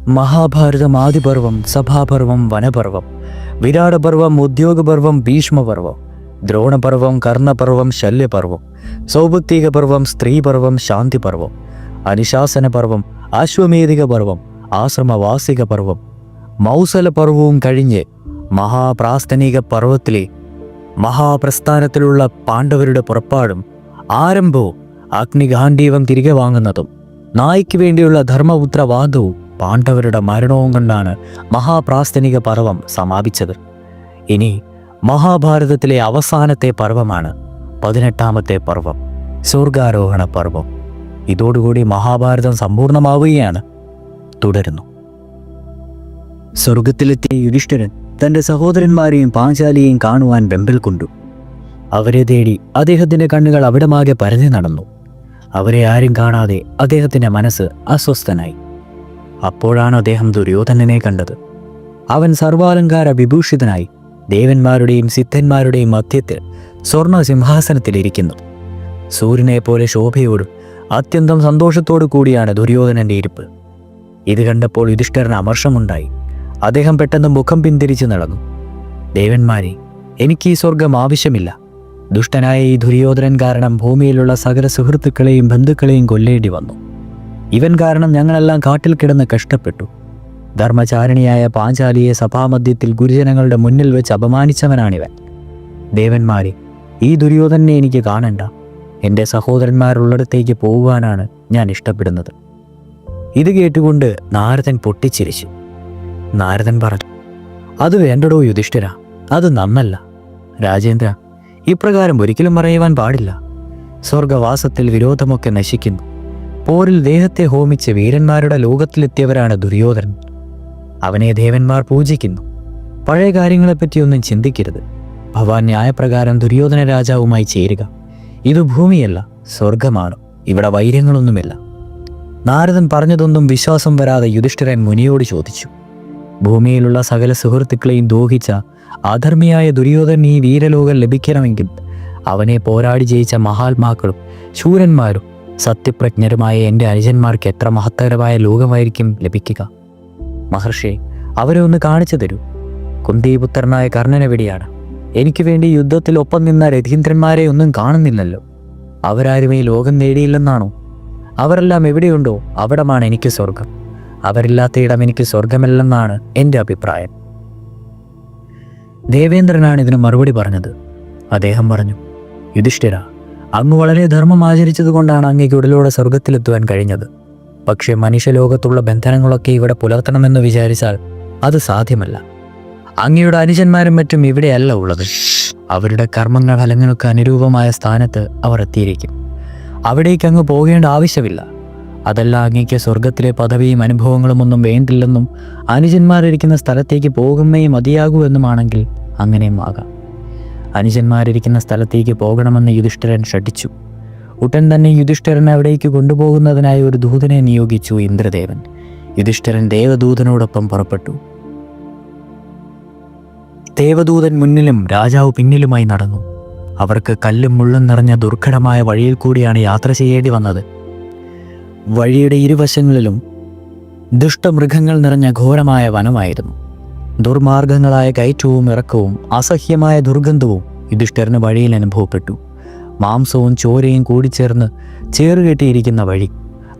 മഹാഭാരതം ആദിപർവം, സഭാപർവം, വനപർവം, വിരാടപർവം, ഉദ്യോഗപർവം, ഭീഷ്മപർവം, ദ്രോണപർവം, കർണപർവം, ശല്യപർവം, സൗഭക്തികപർവം, സ്ത്രീപർവം, ശാന്തിപർവം, അനുശാസനപർവം, അശ്വമേധിക പർവം, ആശ്രമവാസിക പർവം, മൗസലപർവവും കഴിഞ്ഞ് മഹാപ്രാസ്തനിക പർവത്തിലെ മഹാപ്രസ്ഥാനത്തിലുള്ള പാണ്ഡവരുടെ പുറപ്പാടും ആരംഭവും അഗ്നിഗാണ്ഡീവം തിരികെ വാങ്ങുന്നതും നായ്ക്ക് വേണ്ടിയുള്ള ധർമ്മപുത്രവാദവും പാണ്ഡവരുടെ മരണവും കൊണ്ടാണ് മഹാപ്രാസ്തനിക പർവം സമാപിച്ചത്. ഇനി മഹാഭാരതത്തിലെ അവസാനത്തെ പർവമാണ് 18ാമത്തെ പർവം, സ്വർഗാരോഹണ പർവം. ഇതോടുകൂടി മഹാഭാരതം സമ്പൂർണ്ണമാവുകയാണ്. തുടരുന്നു. സ്വർഗത്തിലെത്തിയ യുധിഷ്ഠിരൻ തൻ്റെ സഹോദരന്മാരെയും പാഞ്ചാലിയെയും കാണുവാൻ വെമ്പൽ കൊണ്ടു. അവരെ തേടി അദ്ദേഹത്തിൻ്റെ കണ്ണുകൾ അവിടമാകെ പരതി നടന്നു. അവരെ ആരും കാണാതെ അദ്ദേഹത്തിൻ്റെ മനസ്സ് അസ്വസ്ഥനായി. അപ്പോഴാണ് അദ്ദേഹം ദുര്യോധനനെ കണ്ടത്. അവൻ സർവാലങ്കാര വിഭൂഷിതനായി ദേവന്മാരുടെയും സിദ്ധന്മാരുടെയും മധ്യത്തിൽ സ്വർണ്ണ സിംഹാസനത്തിലിരിക്കുന്നു. സൂര്യനെ പോലെ ശോഭയോടും അത്യന്തം സന്തോഷത്തോടു കൂടിയാണ് ദുര്യോധനന്റെ ഇരിപ്പ്. ഇത് കണ്ടപ്പോൾ യുധിഷ്ഠിരന് അമർഷമുണ്ടായി. അദ്ദേഹം പെട്ടെന്ന് മുഖം പിന്തിരിച്ചു നടന്നു. ദേവന്മാരെ, എനിക്ക് ഈ സ്വർഗം ആവശ്യമില്ല. ദുഷ്ടനായ ഈ ദുര്യോധനൻ കാരണം ഭൂമിയിലുള്ള സകല സുഹൃത്തുക്കളെയും ബന്ധുക്കളെയും കൊല്ലേണ്ടി വന്നു. ഇവൻ കാരണം ഞങ്ങളെല്ലാം കാട്ടിൽ കിടന്ന് കഷ്ടപ്പെട്ടു. ധർമ്മചാരിണിയായ പാഞ്ചാലിയെ സഭാമധ്യത്തിൽ ഗുരുജനങ്ങളുടെ മുന്നിൽ വെച്ച് അപമാനിച്ചവനാണിവൻ. ദേവന്മാരെ, ഈ ദുര്യോധനെ എനിക്ക് കാണണ്ട. എൻ്റെ സഹോദരന്മാരുള്ളിടത്തേക്ക് പോകുവാനാണ് ഞാൻ ഇഷ്ടപ്പെടുന്നത്. ഇത് കേട്ടുകൊണ്ട് നാരദൻ പൊട്ടിച്ചിരിച്ചു. നാരദൻ പറഞ്ഞു, അത് വേണ്ടടോ യുധിഷ്ഠിര, അത് നന്നല്ല. രാജേന്ദ്ര, ഇപ്രകാരം ഒരിക്കലും പറയുവാൻ പാടില്ല. സ്വർഗവാസത്തിൽ വിരോധമൊക്കെ നശിക്കുന്നു. പോരിൽ ദേഹത്തെ ഹോമിച്ച് വീരന്മാരുടെ ലോകത്തിലെത്തിയവരാണ് ദുര്യോധനൻ. അവനെ ദേവന്മാർ പൂജിക്കുന്നു. പഴയ കാര്യങ്ങളെപ്പറ്റിയൊന്നും ചിന്തിക്കരുത്. ഭവാൻ ന്യായപ്രകാരം ദുര്യോധന രാജാവുമായി ചേരുക. ഇത് ഭൂമിയല്ല, സ്വർഗമാണ്. ഇവിടെ വൈര്യങ്ങളൊന്നുമില്ല. നാരദൻ പറഞ്ഞതൊന്നും വിശ്വാസം വരാതെ യുധിഷ്ഠിരൻ മുനിയോട് ചോദിച്ചു. ഭൂമിയിലുള്ള സകല സുഹൃത്തുക്കളെയും ദോഹിച്ച അധർമ്മിയായ ദുര്യോധനൻ ഈ വീരലോകം ലഭിക്കണമെങ്കിൽ അവനെ പോരാടി ജയിച്ച മഹാത്മാക്കളും ശൂരന്മാരും സത്യപ്രജ്ഞരുമായ എൻ്റെ അനുജന്മാർക്ക് എത്ര മഹത്തരമായ ലോകമായിരിക്കും ലഭിക്കുക. മഹർഷി, അവരെ ഒന്ന് കാണിച്ചു തരൂ. കുന്തിപുത്രനായ കർണനെവിടെയാണ്? എനിക്ക് വേണ്ടി യുദ്ധത്തിൽ ഒപ്പം നിന്ന രഥീന്ദ്രന്മാരെ ഒന്നും കാണുന്നില്ലല്ലോ. അവരാരും ഈ ലോകം നേടിയില്ലെന്നാണോ? അവരെല്ലാം എവിടെയുണ്ടോ അവിടമാണ് എനിക്ക് സ്വർഗം. അവരില്ലാത്തയിടം എനിക്ക് സ്വർഗമല്ലെന്നാണ് എൻ്റെ അഭിപ്രായം. ദേവേന്ദ്രനാണ് ഇതിന് മറുപടി പറഞ്ഞത്. അദ്ദേഹം പറഞ്ഞു, യുധിഷ്ഠിര, അങ്ങ് വളരെ ധർമ്മം ആചരിച്ചതുകൊണ്ടാണ് അങ്ങേക്ക് ഉടലോടെ സ്വർഗത്തിലെത്തുവാൻ കഴിഞ്ഞത്. പക്ഷേ മനുഷ്യലോകത്തുള്ള ബന്ധനങ്ങളൊക്കെ ഇവിടെ പുലർത്തണമെന്ന് വിചാരിച്ചാൽ അത് സാധ്യമല്ല. അങ്ങയുടെ അനുജന്മാരും മറ്റും ഇവിടെയല്ല ഉള്ളത്. അവരുടെ കർമ്മങ്ങൾ ഫലങ്ങൾക്ക് അനുരൂപമായ സ്ഥാനത്ത് അവർ എത്തിയിരിക്കും. അവിടേക്ക് അങ്ങ് പോകേണ്ട ആവശ്യമില്ല. അതല്ല, അങ്ങേക്ക് സ്വർഗത്തിലെ പദവിയും അനുഭവങ്ങളും ഒന്നും വേണ്ടില്ലെന്നും അനുജന്മാരിരിക്കുന്ന സ്ഥലത്തേക്ക് പോകുന്നേ മതിയാകൂ എന്നുമാണെങ്കിൽ അങ്ങനെയും ആകാം. അനുജന്മാരിരിക്കുന്ന സ്ഥലത്തേക്ക് പോകണമെന്ന് യുധിഷ്ഠിരൻ ഷഠിച്ചു. ഉടൻ തന്നെ യുധിഷ്ഠിരൻ അവിടേക്ക് കൊണ്ടുപോകുന്നതിനായി ഒരു ദൂതനെ നിയോഗിച്ചു ഇന്ദ്രദേവൻ. യുധിഷ്ഠിരൻ ദേവദൂതനോടൊപ്പം പുറപ്പെട്ടു. ദേവദൂതൻ മുന്നിലും രാജാവ് പിന്നിലുമായി നടന്നു. അവർക്ക് കല്ലും മുള്ളും നിറഞ്ഞ ദുർഘടമായ വഴിയിൽ കൂടിയാണ് യാത്ര ചെയ്യേണ്ടി വന്നത്. വഴിയുടെ ഇരുവശങ്ങളിലും ദുഷ്ടമൃഗങ്ങൾ നിറഞ്ഞ ഘോരമായ വനമായിരുന്നു. ദുർമാർഗങ്ങളായ കയറ്റവും ഇറക്കവും അസഹ്യമായ ദുർഗന്ധവും യുധിഷ്ഠിരന് വഴിയിൽ അനുഭവപ്പെട്ടു. മാംസവും ചോരയും കൂടിച്ചേർന്ന് ചേറുകെട്ടിയിരിക്കുന്ന വഴി.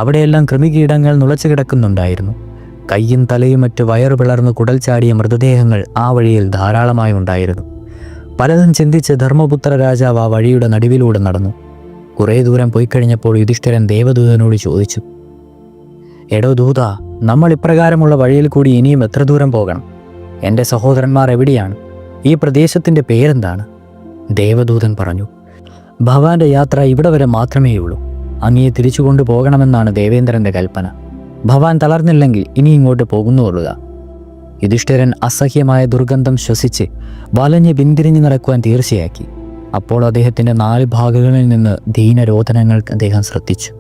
അവിടെയെല്ലാം കൃമികീടങ്ങൾ നുളച്ചു കിടക്കുന്നുണ്ടായിരുന്നു. കയ്യും തലയും മറ്റ് വയറു പിളർന്ന് കുടൽ ചാടിയ മൃതദേഹങ്ങൾ ആ വഴിയിൽ ധാരാളമായി ഉണ്ടായിരുന്നു. പലതും ചിന്തിച്ച് ധർമ്മപുത്ര രാജാവ് ആ വഴിയുടെ നടുവിലൂടെ നടന്നു. കുറേ ദൂരം പോയി കഴിഞ്ഞപ്പോൾ യുധിഷ്ഠിരൻ ദേവദൂതനോട് ചോദിച്ചു, എടോ ദൂത, നമ്മൾ ഇപ്രകാരമുള്ള വഴിയിൽ കൂടി ഇനിയും എത്ര ദൂരം പോകണം? എൻ്റെ സഹോദരന്മാർ എവിടെയാണ്? ഈ പ്രദേശത്തിൻ്റെ പേരെന്താണ്? ദേവദൂതൻ പറഞ്ഞു, ഭവാന്റെ യാത്ര ഇവിടെ വരെ മാത്രമേയുള്ളൂ. അങ്ങയെ തിരിച്ചു കൊണ്ടുപോകണമെന്നാണ് ദേവേന്ദ്രൻ്റെ കൽപ്പന. ഭവാൻ തളർന്നില്ലെങ്കിൽ ഇനി ഇങ്ങോട്ട് പോകുന്നുകൊള്ളുക. യുധിഷ്ഠിരൻ അസഹ്യമായ ദുർഗന്ധം ശ്വസിച്ച് വലഞ്ഞ് പിന്തിരിഞ്ഞു നടക്കുവാൻ തീർച്ചയാക്കി. അപ്പോൾ അദ്ദേഹത്തിൻ്റെ 4 ഭാഗങ്ങളിൽ നിന്ന് ദീനരോധനങ്ങൾ അദ്ദേഹം ശ്രദ്ധിച്ചു.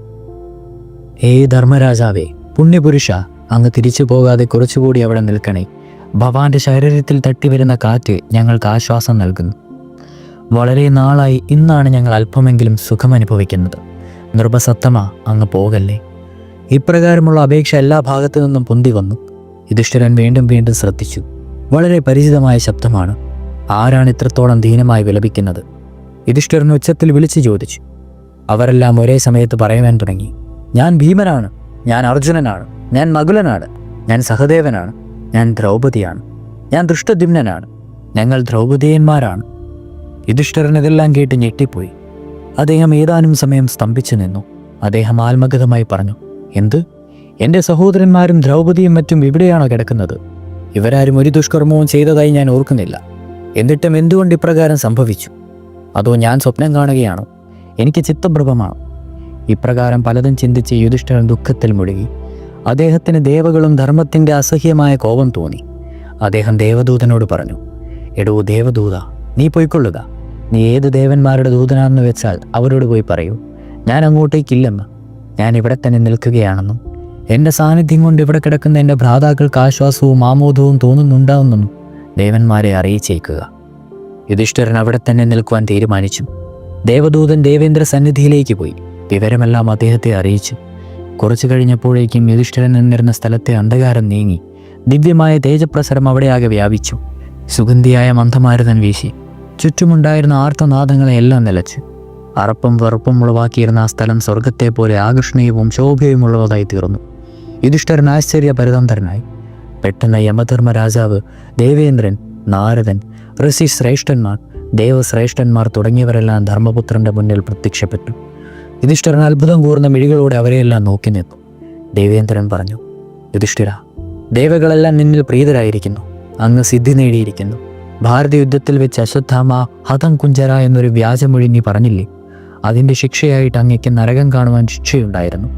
ധർമ്മരാജാവേ, പുണ്യപുരുഷ, അങ്ങ് തിരിച്ചു പോകാതെ കുറച്ചുകൂടി അവിടെ നിൽക്കണേ. ഭവാന്റെ ശരീരത്തിൽ തട്ടിവരുന്ന കാറ്റ് ഞങ്ങൾക്ക് ആശ്വാസം നൽകുന്നു. വളരെ നാളായി ഇന്നാണ് ഞങ്ങൾ അല്പമെങ്കിലും സുഖമനുഭവിക്കുന്നത്. നിർഭസത്തമാ, അങ്ങ് പോകല്ലേ. ഇപ്രകാരമുള്ള അപേക്ഷ എല്ലാ ഭാഗത്തു നിന്നും പൊന്തി വന്നു. യുധിഷ്ഠിരൻ വീണ്ടും വീണ്ടും ശ്രദ്ധിച്ചു. വളരെ പരിചിതമായ ശബ്ദമാണ്. ആരാണ് ഇത്രത്തോളം ദീനമായി വിലപിക്കുന്നത്? യുധിഷ്ഠിരൻ ഉച്ചത്തിൽ വിളിച്ചു ചോദിച്ചു. അവരെല്ലാം ഒരേ സമയത്ത് പറയുവാൻ തുടങ്ങി. ഞാൻ ഭീമനാണ്, ഞാൻ അർജുനനാണ്, ഞാൻ നകുലനാണ്, ഞാൻ സഹദേവനാണ്, ഞാൻ ദ്രൗപദിയാണ്, ഞാൻ ദൃഷ്ടദ്യുമ്നനാണ്, ഞങ്ങൾ ദ്രൗപദീയന്മാരാണ്. യുധിഷ്ഠിരൻ ഇതെല്ലാം കേട്ട് ഞെട്ടിപ്പോയി. അദ്ദേഹം ഏതാനും സമയം സ്തംഭിച്ചു നിന്നു. അദ്ദേഹം ആത്മഗതമായി പറഞ്ഞു, എന്ത്? എൻ്റെ സഹോദരന്മാരും ദ്രൗപദിയും മറ്റും ഇവിടെയാണോ കിടക്കുന്നത്? ഇവരാരും ഒരു ദുഷ്കർമ്മവും ചെയ്തതായി ഞാൻ ഓർക്കുന്നില്ല. എന്നിട്ടും എന്തുകൊണ്ട് ഇപ്രകാരം സംഭവിച്ചു? അതോ ഞാൻ സ്വപ്നം കാണുകയാണോ? എനിക്ക് ചിത്തഭ്രമമാണ്. ഇപ്രകാരം പലതും ചിന്തിച്ച് യുധിഷ്ഠിരൻ ദുഃഖത്തിൽ മുഴുകി. അദ്ദേഹത്തിന് ദേവകളും ധർമ്മത്തിൻ്റെ അസഹ്യമായ കോപം തോന്നി. അദ്ദേഹം ദേവദൂതനോട് പറഞ്ഞു, എടോ ദേവദൂത, നീ പോയിക്കൊള്ളുക. നീ ഏത് ദേവന്മാരുടെ ദൂതനാണെന്ന് വെച്ചാൽ അവരോട് പോയി പറയൂ, ഞാൻ അങ്ങോട്ടേക്കില്ലെന്ന്, ഞാൻ ഇവിടെ തന്നെ നിൽക്കുകയാണെന്നും എൻ്റെ സാന്നിധ്യം കൊണ്ട് ഇവിടെ കിടക്കുന്ന എൻ്റെ ഭ്രാതാക്കൾക്ക് ആശ്വാസവും ആമോദവും തോന്നുന്നുണ്ടാവുന്നെന്നും ദേവന്മാരെ അറിയിച്ചേക്കുക. യുധിഷ്ഠിരൻ അവിടെ തന്നെ നിൽക്കുവാൻ തീരുമാനിച്ചു. ദേവദൂതൻ ദേവേന്ദ്ര സന്നിധിയിലേക്ക് പോയി വിവരമെല്ലാം അദ്ദേഹത്തെ അറിയിച്ചു. കുറച്ചു കഴിഞ്ഞപ്പോഴേക്കും യുധിഷ്ഠിരൻ നിന്നിരുന്ന സ്ഥലത്തെ അന്ധകാരം നീങ്ങി. ദിവ്യമായ തേജപ്രസരം അവിടെയാകെ വ്യാപിച്ചു. സുഗന്ധിയായ മന്ദമാരുതൻ വീശി. ചുറ്റുമുണ്ടായിരുന്ന ആർത്തനാദങ്ങളെയെല്ലാം നിലച്ചു. അറപ്പും വെറുപ്പും ഉളവാക്കിയിരുന്ന ആ സ്ഥലം സ്വർഗത്തെ പോലെ ആകർഷണീയവും ശോഭയുമുള്ളതായി തീർന്നു. യുധിഷ്ഠിരൻ ആശ്ചര്യപരിതന്ത്രനായി. പെട്ടെന്ന് യമധർമ്മ രാജാവ്, ദേവേന്ദ്രൻ, നാരദൻ, ഋഷി ശ്രേഷ്ഠന്മാർ, ദേവശ്രേഷ്ഠന്മാർ തുടങ്ങിയവരെല്ലാം ധർമ്മപുത്രന്റെ മുന്നിൽ പ്രത്യക്ഷപ്പെട്ടു. യുധിഷ്ഠിരൻ അത്ഭുതം കൂർന്ന മിഴികളോടെ അവരെയെല്ലാം നോക്കി നിന്നു. ദേവേന്ദ്രൻ പറഞ്ഞു, യുധിഷ്ഠിര, ദേവകളെല്ലാം നിന്നിൽ പ്രീതരായിരിക്കുന്നു. അങ്ങ് സിദ്ധി നേടിയിരിക്കുന്നു. ഭാരത യുദ്ധത്തിൽ വെച്ച് അശ്വത്ഥാമ ഹതം കുഞ്ചര എന്നൊരു വ്യാജമൊഴി നീ പറഞ്ഞില്ലേ? അതിൻ്റെ ശിക്ഷയായിട്ട് അങ്ങയ്ക്ക് നരകം കാണുവാൻ ശിക്ഷയുണ്ടായിരുന്നു.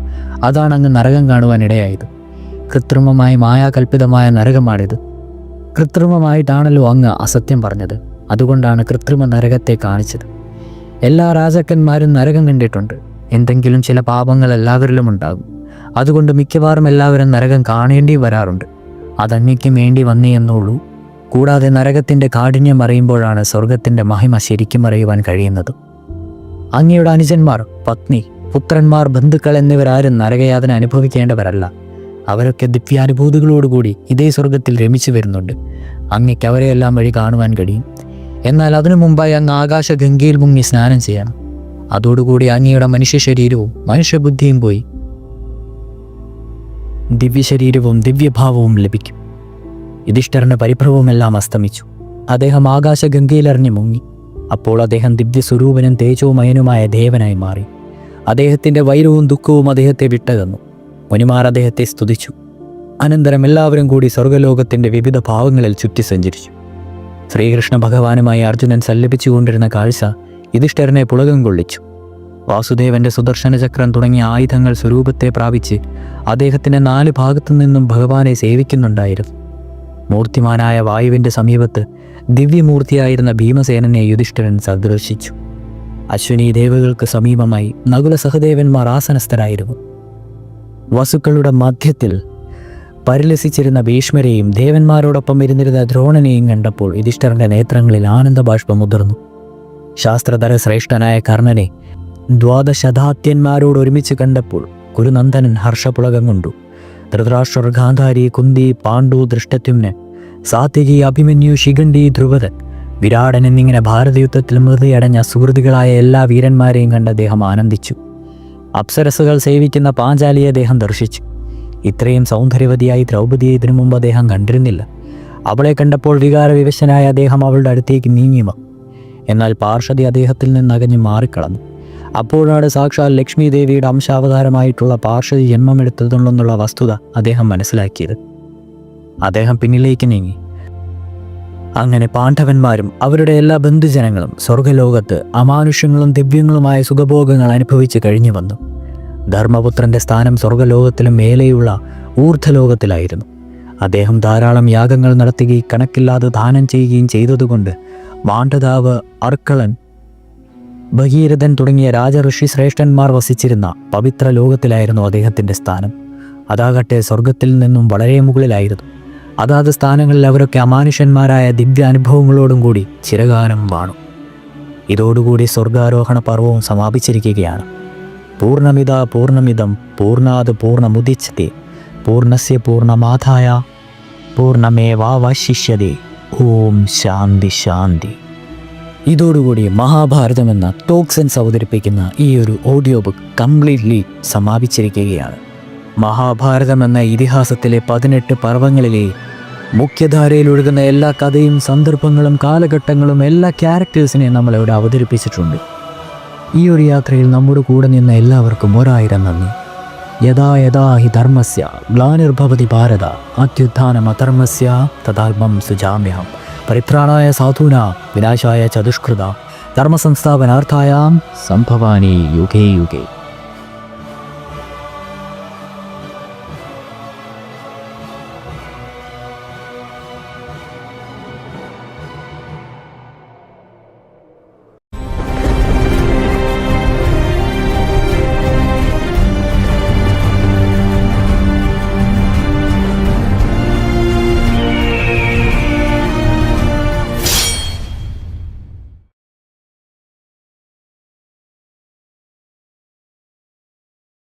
അതാണ് അങ്ങ് നരകം കാണുവാൻ ഇടയായത്. കൃത്രിമമായി മായാകൽപിതമായ നരകമാണിത്. കൃത്രിമമായിട്ടാണല്ലോ അങ്ങ് അസത്യം പറഞ്ഞത്. അതുകൊണ്ടാണ് കൃത്രിമ നരകത്തെ കാണിച്ചത്. എല്ലാ രാജാക്കന്മാരും നരകം കണ്ടിട്ടുണ്ട്. എന്തെങ്കിലും ചില പാപങ്ങൾ എല്ലാവരിലും ഉണ്ടാകും. അതുകൊണ്ട് മിക്കവാറും എല്ലാവരും നരകം കാണേണ്ടി വരാറുണ്ട്. അതങ്ങയ്ക്കും വേണ്ടി വന്നേ എന്നുള്ളൂ. കൂടാതെ നരകത്തിൻ്റെ കാഠിന്യം അറിയുമ്പോഴാണ് സ്വർഗത്തിൻ്റെ മഹിമ ശരിക്കും അറിയുവാൻ കഴിയുന്നത്. അങ്ങയുടെ അനുജന്മാർ, പത്നി, പുത്രന്മാർ, ബന്ധുക്കൾ എന്നിവരാരും നരകയാതന അനുഭവിക്കേണ്ടവരല്ല. അവരൊക്കെ ദിവ്യാനുഭൂതികളോടുകൂടി ഇതേ സ്വർഗത്തിൽ രമിച്ചു വരുന്നുണ്ട്. അങ്ങയ്ക്ക് അവരെയെല്ലാം വഴി കാണുവാൻ കഴിയും. എന്നാൽ അതിനു മുമ്പായി അങ്ങ് ആകാശഗംഗയിൽ മുങ്ങി സ്നാനം ചെയ്യണം. അതോടുകൂടി അങ്ങയുടെ മനുഷ്യ ശരീരവും മനുഷ്യബുദ്ധിയും പോയി ദിവ്യശരീരവും ദിവ്യഭാവവും ലഭിക്കും. യുധിഷ്ഠിരന്റെ പരിഭ്രവമെല്ലാം അസ്തമിച്ചു. അദ്ദേഹം ആകാശഗംഗയിലറിഞ്ഞു മുങ്ങി. അപ്പോൾ അദ്ദേഹം ദിവ്യസ്വരൂപനും തേജോമയനുമായ ദേവനായി മാറി. അദ്ദേഹത്തിൻ്റെ വൈരവും ദുഃഖവും അദ്ദേഹത്തെ വിട്ടകന്നു. മുനിമാർ അദ്ദേഹത്തെ സ്തുതിച്ചു. അനന്തരം എല്ലാവരും കൂടി സ്വർഗലോകത്തിൻ്റെ വിവിധ ഭാവങ്ങളിൽ ചുറ്റി സഞ്ചരിച്ചു. ശ്രീകൃഷ്ണ ഭഗവാനുമായി അർജുനൻ സല്ലപിച്ചുകൊണ്ടിരുന്ന കാഴ്ച യുധിഷ്ഠിരനെ പുളകം കൊള്ളിച്ചു. വാസുദേവന്റെ സുദർശന ചക്രം തുടങ്ങിയ ആയുധങ്ങൾ സ്വരൂപത്തെ പ്രാപിച്ച് അദ്ദേഹത്തിൻ്റെ 4 ഭാഗത്തു നിന്നും ഭഗവാനെ സേവിക്കുന്നുണ്ടായിരുന്നു. മൂർത്തിമാനായ വായുവിൻ്റെ സമീപത്ത് ദിവ്യമൂർത്തിയായിരുന്ന ഭീമസേനനെ യുധിഷ്ഠിരൻ സന്ദർശിച്ചു. അശ്വിനി ദേവകൾക്ക് സമീപമായി നകുല സഹദേവന്മാർ ആസനസ്ഥരായിരുന്നു. വസുക്കളുടെ മധ്യത്തിൽ പരിലസിച്ചിരുന്ന ഭീഷ്മരെയും ദേവന്മാരോടൊപ്പം ഇരുന്നിരുന്ന ദ്രോണനെയും കണ്ടപ്പോൾ യുധിഷ്ഠിരന്റെ നേത്രങ്ങളിൽ ആനന്ദബാഷ്പം മുതിർന്നു. ശാസ്ത്രധര ശ്രേഷ്ഠനായ കർണനെ ദ്വാദശതാത്യന്മാരോട് ഒരുമിച്ച് കണ്ടപ്പോൾ കുരുനന്ദനൻ ഹർഷപുളകം കൊണ്ടു. ധൃതരാഷ്ട്രർ, ഗാന്ധാരി, കുന്തി, പാണ്ഡു, ദൃഷ്ടദ്യുമ്നൻ, സാത്യകി, അഭിമന്യു, ശിഖണ്ഡി, ധ്രുവദൻ, വിരാടൻ എന്നിങ്ങനെ ഭാരതയുദ്ധത്തിൽ മൃതിയടഞ്ഞ സുഹൃത്തുക്കളായ എല്ലാ വീരന്മാരെയും കണ്ട് അദ്ദേഹം ആനന്ദിച്ചു. അപ്സരസുകൾ സേവിക്കുന്ന പാഞ്ചാലിയെ അദ്ദേഹം ദർശിച്ചു. ഇത്രയും സൗന്ദര്യവതിയായി ദ്രൗപദിയെ ഇതിനു മുമ്പ് അദ്ദേഹം കണ്ടിരുന്നില്ല. അവളെ കണ്ടപ്പോൾ വികാരവിവശനായ അദ്ദേഹം അവളുടെ അടുത്തേക്ക് നീങ്ങിമ. എന്നാൽ പാർഷദി അദ്ദേഹത്തിൽ നിന്ന് അകഞ്ഞു മാറിക്കളഞ്ഞു. അപ്പോഴാണ് സാക്ഷാൽ ലക്ഷ്മി ദേവിയുടെ അംശാവതാരമായിട്ടുള്ള പാർഷദി ജന്മമെടുത്തതുണ്ടെന്നുള്ള വസ്തുത അദ്ദേഹം മനസ്സിലാക്കിയത്. അദ്ദേഹം പിന്നിലേക്ക് നീങ്ങി. അങ്ങനെ പാണ്ഡവന്മാരും അവരുടെ എല്ലാ ബന്ധുജനങ്ങളും സ്വർഗലോകത്ത് അമാനുഷ്യങ്ങളും ദിവ്യങ്ങളുമായ സുഖഭോഗങ്ങൾ അനുഭവിച്ച് കഴിഞ്ഞു വന്നു. ധർമ്മപുത്രന്റെ സ്ഥാനം സ്വർഗലോകത്തിലും മേലെയുള്ള ഊർധ്വലോകത്തിലായിരുന്നു. അദ്ദേഹം ധാരാളം യാഗങ്ങൾ നടത്തുകയും കണക്കില്ലാതെ ദാനം ചെയ്യുകയും ചെയ്തതുകൊണ്ട് മാണ്ഡതാവ്, അർക്കളൻ, ഭഗീരഥൻ തുടങ്ങിയ രാജഋഷി ശ്രേഷ്ഠന്മാർ വസിച്ചിരുന്ന പവിത്ര ലോകത്തിലായിരുന്നു അദ്ദേഹത്തിൻ്റെ സ്ഥാനം. അതാകട്ടെ സ്വർഗത്തിൽ നിന്നും വളരെ മുകളിലായിരുന്നു. അതാത് സ്ഥാനങ്ങളിൽ അവരൊക്കെ അമാനുഷ്യന്മാരായ ദിവ്യ അനുഭവങ്ങളോടും കൂടി ചിരകാലം വാണു. ഇതോടുകൂടി സ്വർഗാരോഹണ പർവ്വവും സമാപിച്ചിരിക്കുകയാണ്. പൂർണ്ണമിദം പൂർണ്ണാത് പൂർണ്ണമുദിച്യത്തെ പൂർണ്ണസ്യ പൂർണ്ണമാദായ പൂർണ്ണമേവാവശിഷ്യതേ. ഓം ശാന്തി ശാന്തി. ഇതോടുകൂടി മഹാഭാരതം എന്ന ടോക്സൻസ് അവതരിപ്പിക്കുന്ന ഈ ഒരു ഓഡിയോ ബുക്ക് കംപ്ലീറ്റ്ലി സമാപിച്ചിരിക്കുകയാണ്. മഹാഭാരതം എന്ന ഇതിഹാസത്തിലെ 18 പർവ്വങ്ങളിലെ മുഖ്യധാരയിലൊഴുകുന്ന എല്ലാ കഥയും സന്ദർഭങ്ങളും കാലഘട്ടങ്ങളും എല്ലാ ക്യാരക്ടേഴ്സിനെയും നമ്മളിവിടെ അവതരിപ്പിച്ചിട്ടുണ്ട്. ഈ ഒരു യാത്രയിൽ നമ്മുടെ കൂടെ നിന്ന എല്ലാവർക്കും 1000 നന്ദി. യഥാ യഥാ ഹി ധർമ്മസ്യ ഗ്ലാനിർഭവതി ഭാരത അത്യുത്ഥാനമധർമ്മസ്യ തഥാത്മം സുജാമ്യഹം പരിത്രാണായ സാധൂനാ വിനാശായ ച ദുഷ്കൃതാ ധർമ്മസംസ്ഥാപനാർത്ഥായാം സംഭവാനി യുഗേ യുഗേ.